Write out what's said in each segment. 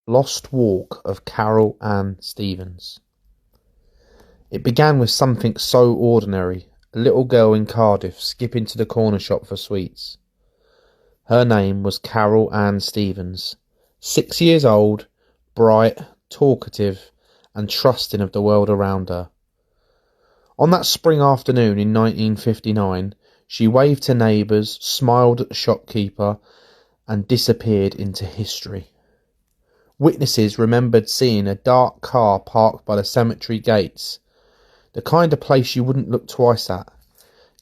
Lost Walk of Carol Ann Stevens. It began with something so ordinary, a little girl in Cardiff skipping to the corner shop for sweets. Her name was Carol Ann Stevens, 6 years old, bright, talkative, and trusting of the world around her. On that spring afternoon in 1959, she waved to neighbours, smiled at the shopkeeper, and disappeared into history. Witnesses remembered seeing a dark car parked by the cemetery gates, the kind of place you wouldn't look twice at.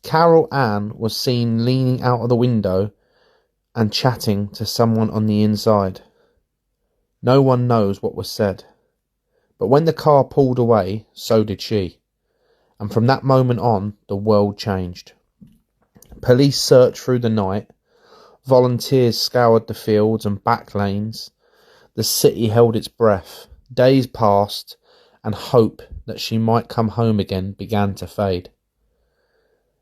Carol Ann was seen leaning out of the window and chatting to someone on the inside. No one knows what was said, but when the car pulled away, so did she, and from that moment on, the world changed. Police searched through the night, volunteers scoured the fields and back lanes. The city held its breath. Days passed, and hope that she might come home again began to fade.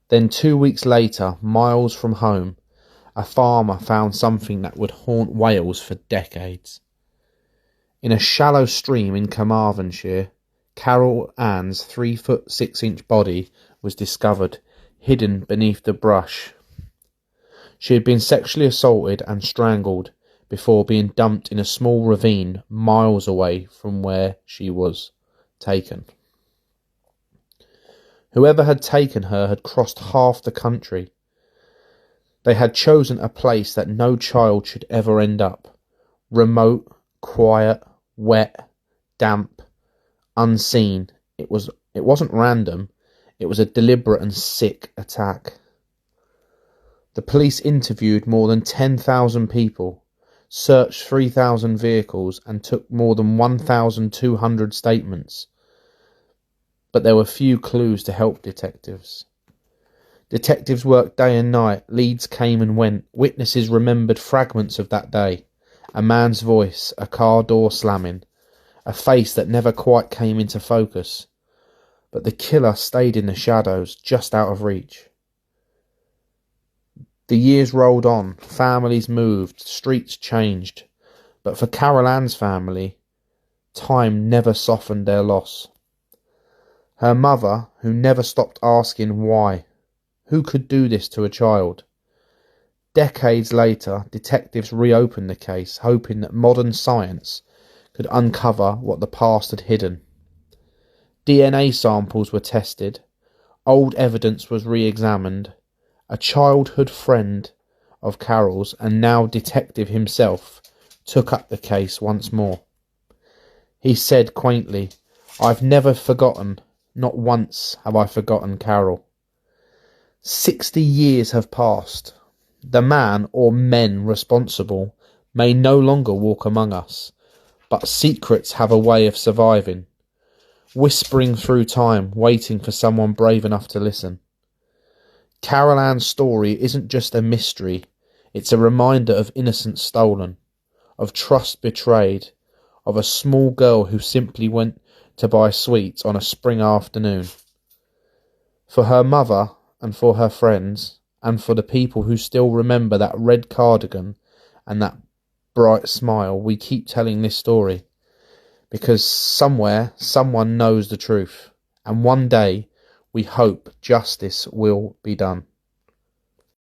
Then 2 weeks later, miles from home, a farmer found something that would haunt Wales for decades. In a shallow stream in Carmarthenshire, Carol Ann's 3-foot 6-inch body was discovered, hidden beneath the brush. She had been sexually assaulted and strangled before being dumped in a small ravine miles away from where she was taken. Whoever had taken her had crossed half the country. They had chosen a place that no child should ever end up. Remote, quiet, wet, damp, unseen. It wasn't random. It was a deliberate and sick attack. The police interviewed more than 10,000 people, searched 3,000 vehicles and took more than 1,200 statements. But there were few clues to help detectives. Detectives worked day and night, leads came and went, witnesses remembered fragments of that day, a man's voice, a car door slamming, a face that never quite came into focus. But the killer stayed in the shadows, just out of reach. The years rolled on, families moved, streets changed, but for Carol Ann's family, time never softened their loss. Her mother, who never stopped asking why, who could do this to a child? Decades later, detectives reopened the case, hoping that modern science could uncover what the past had hidden. DNA samples were tested, old evidence was re-examined. A childhood friend of Carol's, and now detective himself, took up the case once more. He said quaintly, "I've never forgotten, not once have I forgotten Carol." 60 years have passed. The man or men responsible may no longer walk among us, but secrets have a way of surviving, whispering through time, waiting for someone brave enough to listen. Carol Ann's story isn't just a mystery, it's a reminder of innocence stolen, of trust betrayed, of a small girl who simply went to buy sweets on a spring afternoon. For her mother and for her friends, and for the people who still remember that red cardigan and that bright smile, we keep telling this story, because somewhere someone knows the truth, and one day we hope justice will be done.